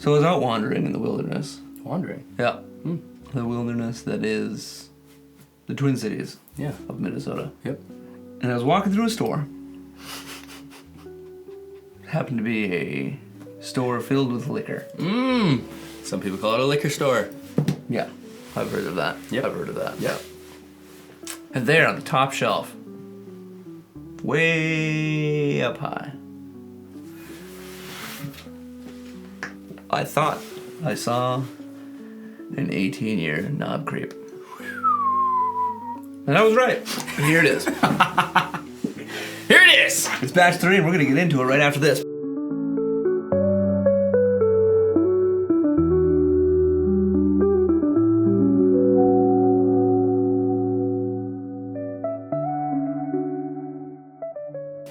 So I was out wandering in the wilderness. Wandering? Yeah. The wilderness that is the Twin Cities of Minnesota. Yep. And I was walking through a store. Happened to be a store filled with liquor. Some people call it a liquor store. Yeah, I've heard of that. Yep. I've heard of that. Yep. And there on the top shelf, way up high, I thought I saw an 18-year KnobCreek. And I was right. And here it is. Here it is! It's batch 3, and we're going to get into it right after this.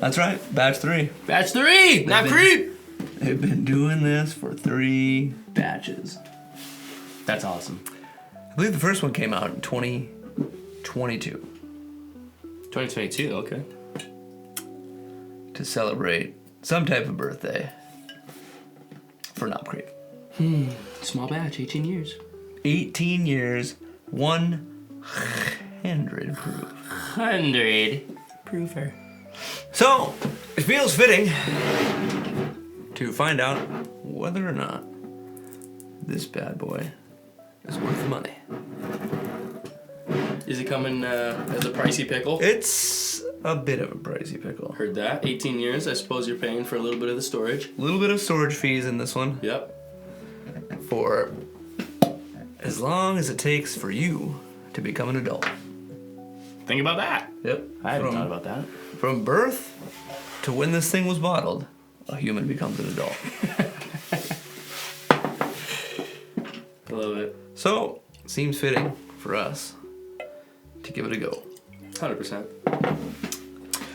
That's right, batch 3. Batch 3! KnobCreek! They've been doing this for 3 batches. That's awesome. I believe the first one came out in 2022. 2022, okay. To celebrate some type of birthday for KnobCreek. Small batch, 18 years. 18 years, 100 proof. 100 proofer. So, it feels fitting to find out whether or not this bad boy is worth the money. Is it coming as a pricey pickle? It's a bit of a pricey pickle. Heard that. 18 years. I suppose you're paying for a little bit of the storage. A little bit of storage fees in this one. Yep. For as long as it takes for you to become an adult. Think about that. Yep. I haven't thought about that. From birth to when this thing was bottled, a human becomes an adult. I love it. So, seems fitting for us to give it a go. 100%.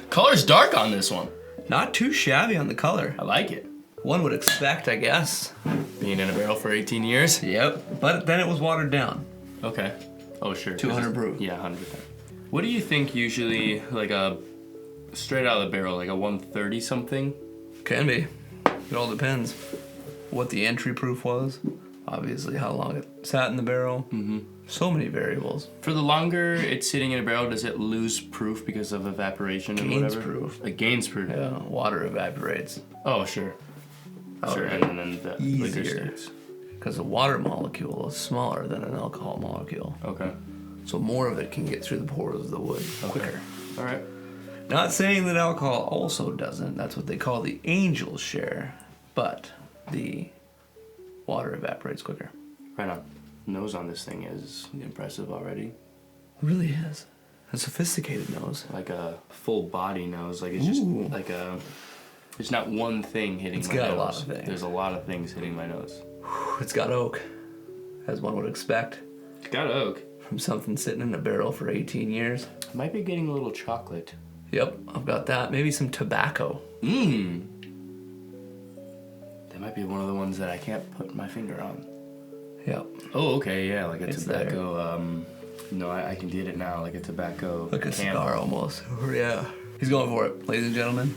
Color's dark on this one. Not too shabby on the color. I like it. One would expect, I guess. Being in a barrel for 18 years? Yep. But then it was watered down. Okay. Oh, sure. 200 proof. Yeah, 100%. What do you think usually, like a straight out of the barrel, like a 130 something? Can be. It all depends. What the entry proof was. Obviously, how long it sat in the barrel. So many variables. For the longer it's sitting in a barrel, does it lose proof because of evaporation and Gains whatever? proof. It gains proof. Yeah, water evaporates. Oh, sure. Sure, and then the liquor Easier. sticks. Because a water molecule is smaller than an alcohol molecule. Okay. So more of it can get through the pores of the wood quicker. All right. Not saying that alcohol also doesn't. That's what they call the angel's share. But the water evaporates quicker. Right on. Nose on this thing is impressive already. It really is. A sophisticated nose. Like a full body nose. Like it's just like a... There's not one thing hitting my nose. It's got a lot of things. There's a lot of things hitting my nose. It's got oak, as one would expect. It's got oak. From something sitting in a barrel for 18 years. Might be getting a little chocolate. Yep, I've got that. Maybe some tobacco. That might be one of the ones that I can't put my finger on. Yep. Oh, okay, yeah, like a It's tobacco. No, I can get it now, like a tobacco. Like a candle. cigar almost. Yeah. He's going for it. Ladies and gentlemen,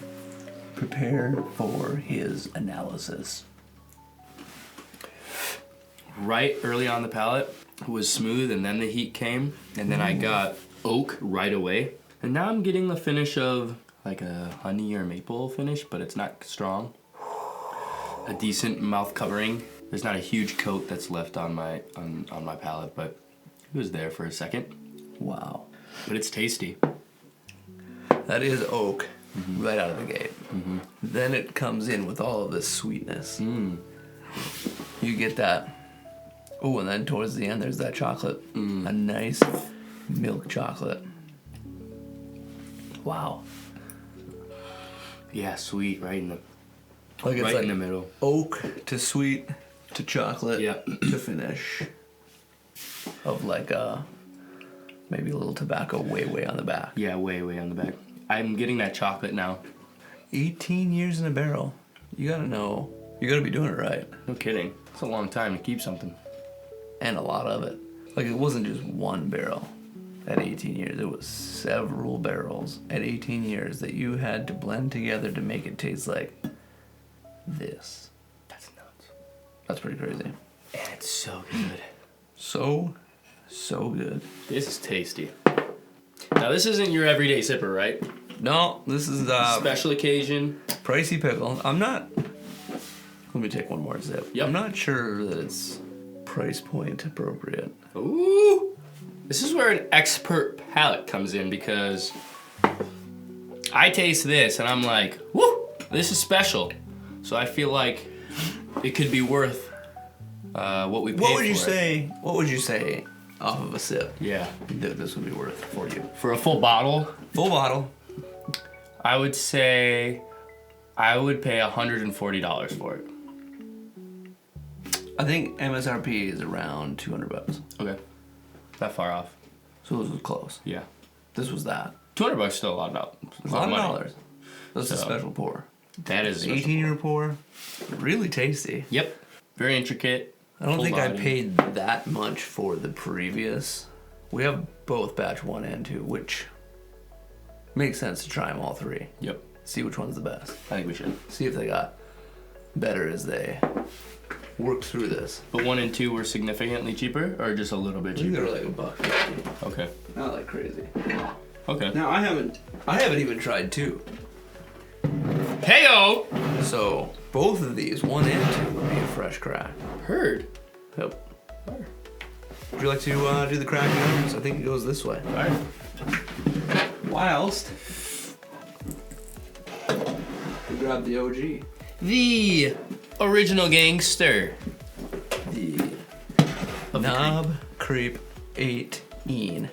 prepare for his analysis. Right early on the palate was smooth, and then the heat came, and then I got oak right away. And now I'm getting the finish of like a honey or maple finish, but it's not strong. A decent mouth covering. There's not a huge coat that's left on my palate, but it was there for a second. Wow. But it's tasty. That is oak right out of the gate. Then it comes in with all of this sweetness. You get that. Oh, and then towards the end, there's that chocolate. A nice milk chocolate. Wow. Yeah, sweet, right in the Like it's right like in the middle. Oak to sweet to chocolate to finish. Of like maybe a little tobacco way on the back. Yeah, way on the back. I'm getting that chocolate now. 18 years in a barrel. You gotta know. You gotta be doing it right. No kidding. It's a long time to keep something. And a lot of it. Like it wasn't just one barrel at 18 years. It was several barrels at 18 years that you had to blend together to make it taste like this. That's nuts. That's pretty crazy. And it's so good. So good. This is tasty. Now, this isn't your everyday sipper, right? No, this is Special occasion. pricey pickle. I'm not. Let me take one more sip. Yep. I'm not sure that it's price point appropriate. Ooh. This is where an expert palate comes in because I taste this and I'm like, woo, this is special. So I feel like it could be worth what we paid for. What would you say off of a sip? Yeah. That this would be worth for you. For a full bottle, Full bottle. I would say I would pay $140 for it. I think MSRP is around $200. Okay. That far off. So this was close. Yeah. This was that. $200 is still a lot of A lot of money. dollars. That's a So, special pour. That is a special 18-year pour. Really tasty. Yep. Very intricate. I don't Full think body. I paid that much for the previous. We have both batch 1 and 2, which makes sense to try them all three. Yep. See which one's the best. I think we should. See if they got better as they worked through this. But 1 and 2 were significantly cheaper, or just a little bit I think cheaper? they're like $1.50. Okay. Not like crazy. Okay. Now I haven't even tried 2. Heyo! So both of these, 1 and 2, would be a fresh crack. Heard. Yep. Would you like to do the cracking numbers? I think it goes this way. All right. Whilst we grab the OG. The original gangster. The KnobCreek 18.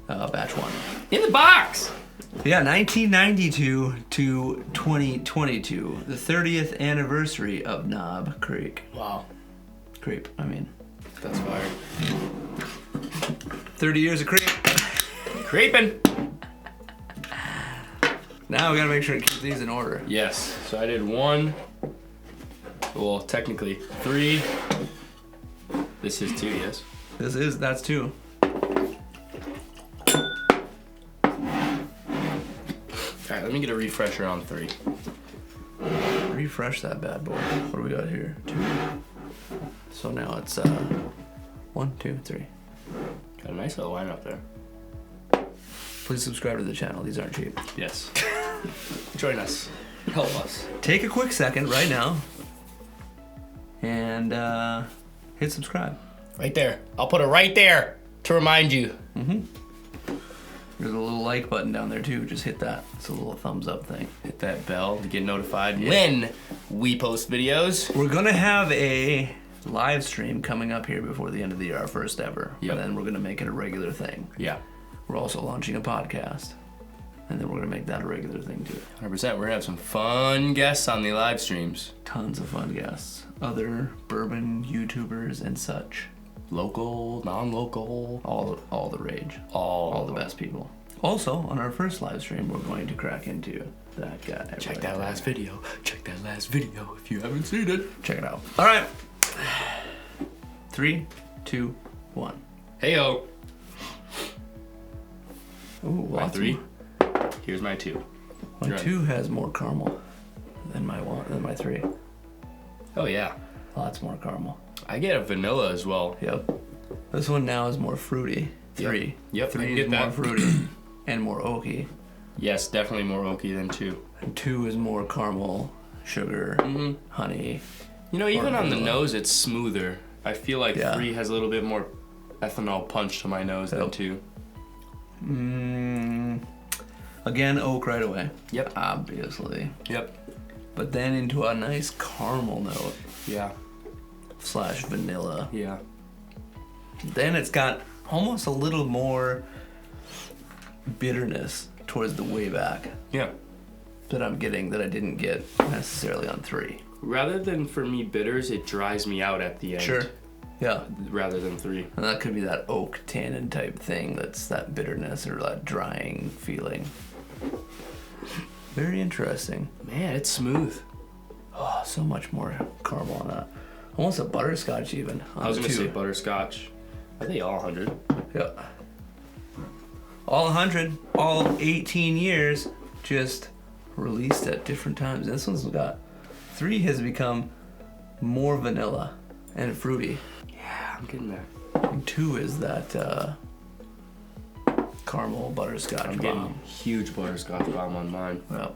Batch 1. In the box. Yeah, 1992 to 2022. The 30th anniversary of KnobCreek. Wow. Creep, I mean. That's fire. 30 years of creep. Creeping. Now we gotta make sure to keep these in order. Yes. So I did 1. Well, technically 3. This is 2, yes. That's 2. Alright, let me get a refresher on 3. Refresh that bad boy. What do we got here? 2. So now it's 1, 2, 3. Got a nice little lineup there. Please subscribe to the channel. These aren't cheap. Yes. Join us. Help us. Take a quick second right now and hit subscribe. Right there. I'll put it right there to remind you. There's a little like button down there too. Just hit that. It's a little thumbs up thing. Hit that bell to get notified when we post videos. We're gonna have a live stream coming up here before the end of the year, our first ever. Yep. And then we're gonna make it a regular thing. Yeah. We're also launching a podcast. And then we're gonna make that a regular thing too. 100%. We're gonna have some fun guests on the live streams. Tons of fun guests. Other bourbon YouTubers and such. Local, non-local. All the rage. All the best people. Also, on our first live stream, we're going to crack into that guy. Check that last video. Check that last video if you haven't seen it. Check it out. All right. 3, 2, 1. Heyo. Ooh, My lots 3. more. Here's my 2. My 2 has more caramel than my 3. Oh yeah. Lots more caramel. I get a vanilla as well. Yep. This one now is more fruity. 3. Yep, I 3 can is get more that. fruity and more oaky. Yes, definitely more oaky than 2. And 2 is more caramel, sugar, honey. You know, even on the vanilla. nose, it's smoother. I feel like Yeah. 3 has a little bit more ethanol punch to my nose than Yep. 2. Again, oak right away. Yep. Obviously. Yep. But then into a nice caramel note Yeah. / vanilla. Yeah. Then it's got almost a little more bitterness towards the way back Yeah. that I'm getting that I didn't get necessarily on 3. Rather than for me bitters, it dries me out at the end. Sure. Yeah. Rather than 3. And that could be that oak tannin type thing that's that bitterness or that drying feeling. Very interesting. Man, it's smooth. Oh, so much more caramel on that. Almost a butterscotch even. On I was the gonna 2. say butterscotch. Are they all 100? Yeah. All 100, all 18 years, just released at different times. This one's got 3 has become more vanilla and fruity. Yeah, I'm getting there. And 2 is that caramel butterscotch I'm bomb. getting huge butterscotch bomb on mine. Well,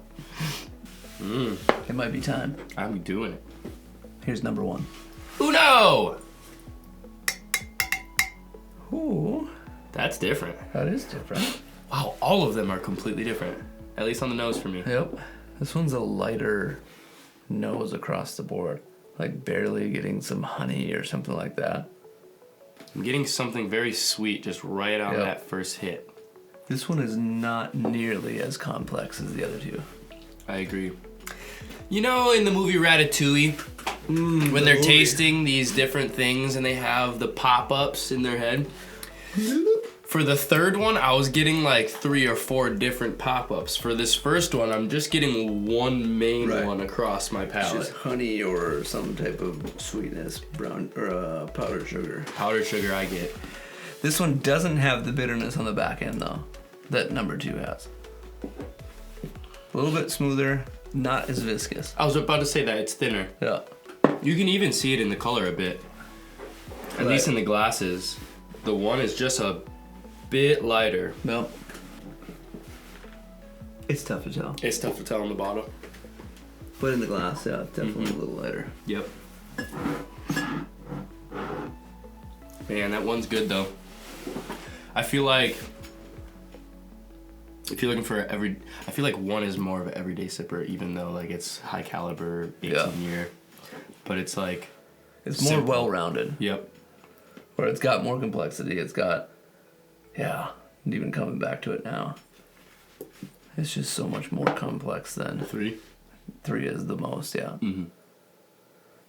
it might be time. I'm doing it. Here's number 1. Uno! Ooh, That's different. that is different. Wow, all of them are completely different. At least on the nose for me. Yep. This one's a lighter nose across the board. Like barely getting some honey or something like that. I'm getting something very sweet just right on Yep. that first hit. This one is not nearly as complex as the other 2. I agree. You know, in the movie Ratatouille, when they're tasting these different things and they have the pop-ups in their head, for the third one, I was getting like 3 or 4 different pop-ups. For this first one, I'm just getting one main one across my It's palate. just honey or some type of sweetness, brown or powdered sugar. Powdered sugar I get. This one doesn't have the bitterness on the back end though, that number 2 has. A little bit smoother, not as viscous. I was about to say that, it's thinner. Yeah. You can even see it in the color a bit. At least in the glasses. The one is just a bit lighter. Well, it's tough to tell. It's tough to tell on the bottle. But in the glass, yeah, it's definitely a little lighter. Yep. Man, that one's good though. I feel like if you're looking for I feel like 1 is more of an everyday sipper, even though like it's high caliber, 18 year. But it's like It's more simple. well-rounded. Yep. Where it's got more complexity. It's got, and even coming back to it now. It's just so much more complex than 3. 3 is the most, yeah. Mm-hmm.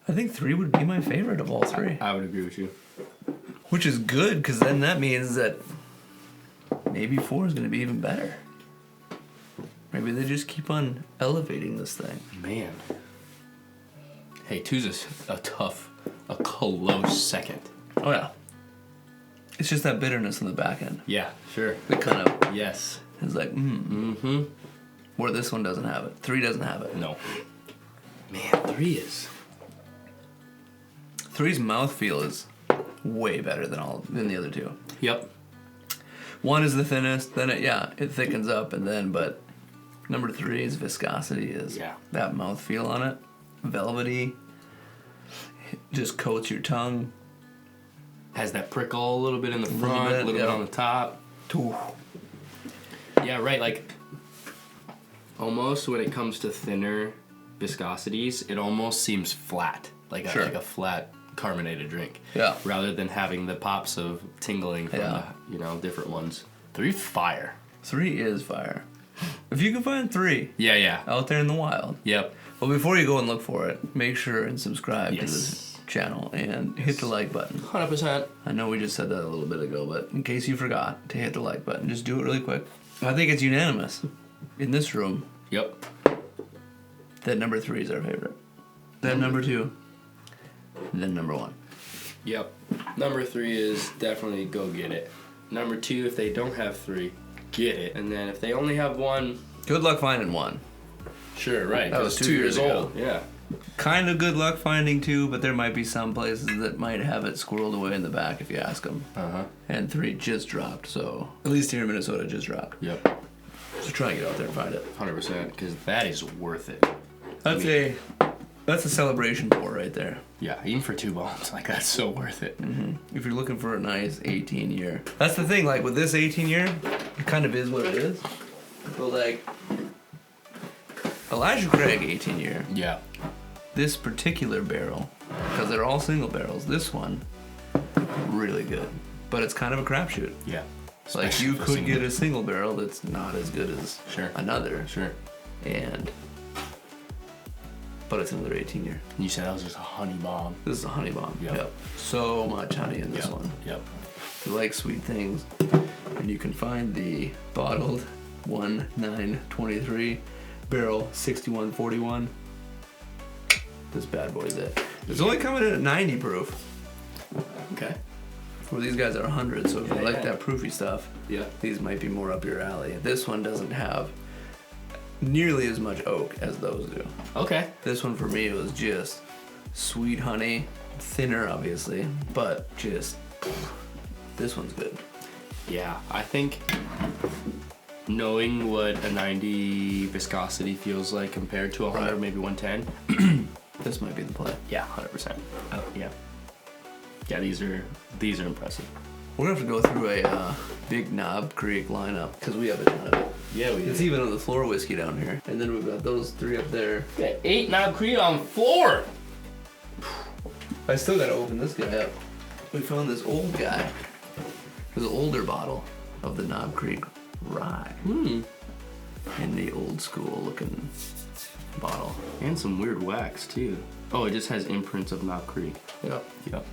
I think 3 would be my favorite of all 3. I would agree with you. Which is good, because then that means that maybe 4 is going to be even better. Maybe they just keep on elevating this thing. Man. Hey, 2's a close second. Oh, yeah. It's just that bitterness in the back end. Yeah, sure. It kind of Yes. is like, Mm-hmm. Where this one doesn't have it. 3 doesn't have it. No. Man, 3 is... 3's mouthfeel is way better than the other 2. Yep. 1 is the thinnest, then it thickens up, but number 3's viscosity is that mouthfeel on it. Velvety. It just coats your tongue. Has that prickle a little bit in the front, a little bit on the top. Ooh. Yeah, right, like almost when it comes to thinner viscosities, it almost seems flat, like a flat carbonated drink. Yeah. Rather than having the pops of tingling from the, different ones. 3's fire. 3 is fire. If you can find 3 Yeah. out there in the wild. Yep. Well, before you go and look for it, make sure and subscribe to this channel and hit the like button. 100%. I know we just said that a little bit ago, but in case you forgot to hit the like button, just do it really quick. I think it's unanimous in this room Yep. that number 3 is our favorite. Then number 2. Then number 1. Yep. Number 3 is definitely go get it. Number 2, if they don't have 3, get it. And then if they only have 1... Good luck finding 1. Sure, right. That was 'cause 2 years ago. old. Yeah. Kind of good luck finding 2, but there might be some places that might have it squirreled away in the back if you ask them. Uh-huh. And 3 just dropped, so at least here in Minnesota it just dropped. Yep. So try and get out there and find it. 100%, because that is worth it. That's a celebration pour right there. Yeah, even for 2 bombs, like that's so worth it. Mm-hmm. If you're looking for a nice 18 year. That's the thing, like with this 18 year, it kind of is what it is. But like, Elijah Craig 18 year. Yeah. This particular barrel, because they're all single barrels, this one, really good. But it's kind of a crapshoot. Yeah. Like you could get a single barrel that's not as good as another. Sure. But it's another 18 year. You said that was just a honey bomb. This is a honey bomb. Yep. So much honey in this one. Yep. If you like sweet things, and you can find the bottled 1923 barrel 6141. This bad boy's it. It's only coming in at 90 proof. Okay. Where these guys are 100, so if you like that proofy stuff, these might be more up your alley. This one doesn't have nearly as much oak as those do. Okay. This one for me was just sweet honey, thinner obviously, but just this one's good. Yeah, I think knowing what a 90 viscosity feels like compared to 100, Right. maybe 110. This might be the play. Yeah, 100%. Oh, yeah. Yeah, these are impressive. We're gonna have to go through a big KnobCreek lineup because we have a ton of it. Yeah, we It's even on the floor whiskey down here, and then we've got those 3 up there. got 8 KnobCreek on the floor. I still gotta open this guy up. We found this old guy. This older bottle of the KnobCreek rye in the old school looking bottle. And some weird wax too. Oh, it just has imprints of KnobCreek. Yep. Yep.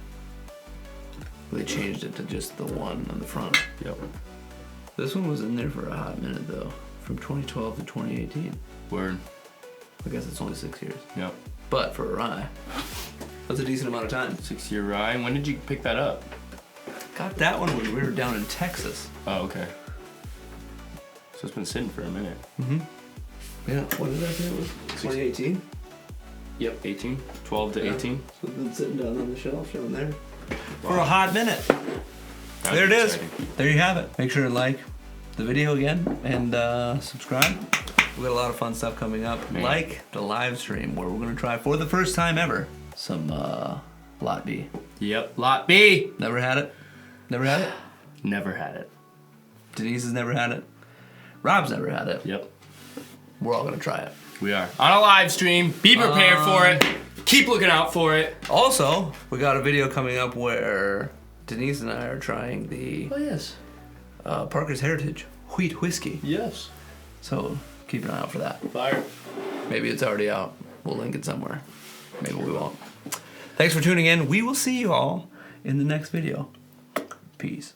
They changed it to just the one on the front. Yep. This one was in there for a hot minute though, from 2012 to 2018. Word. I guess it's only 6 years. Yep. But for a rye, that's a decent amount of time. 6-year rye. When did you pick that up? Got that one when we were down in Texas. Oh, okay. So it's been sitting for a minute. Yeah, what did I say it was? 2018? Yep, 18. 12 to 18. So it's been sitting down on the shelf, down there. For a hot minute. That'd There it be is. exciting. There you have it. Make sure to like the video again and subscribe. We got a lot of fun stuff coming up. Man. Like the live stream where we're gonna try for the first time ever some Lot B. Yep. Lot B. Never had it. Never had it. Never had it. Denise has never had it. Rob's never had it. Yep. We're all gonna try it. We are on a live stream. Be prepared for it. Keep looking out for it. Also, we got a video coming up where Denise and I are trying the yes. Parker's Heritage wheat whiskey. Yes. So keep an eye out for that. Fire. Maybe it's already out. We'll link it somewhere. Maybe we won't. Thanks for tuning in. We will see you all in the next video. Peace.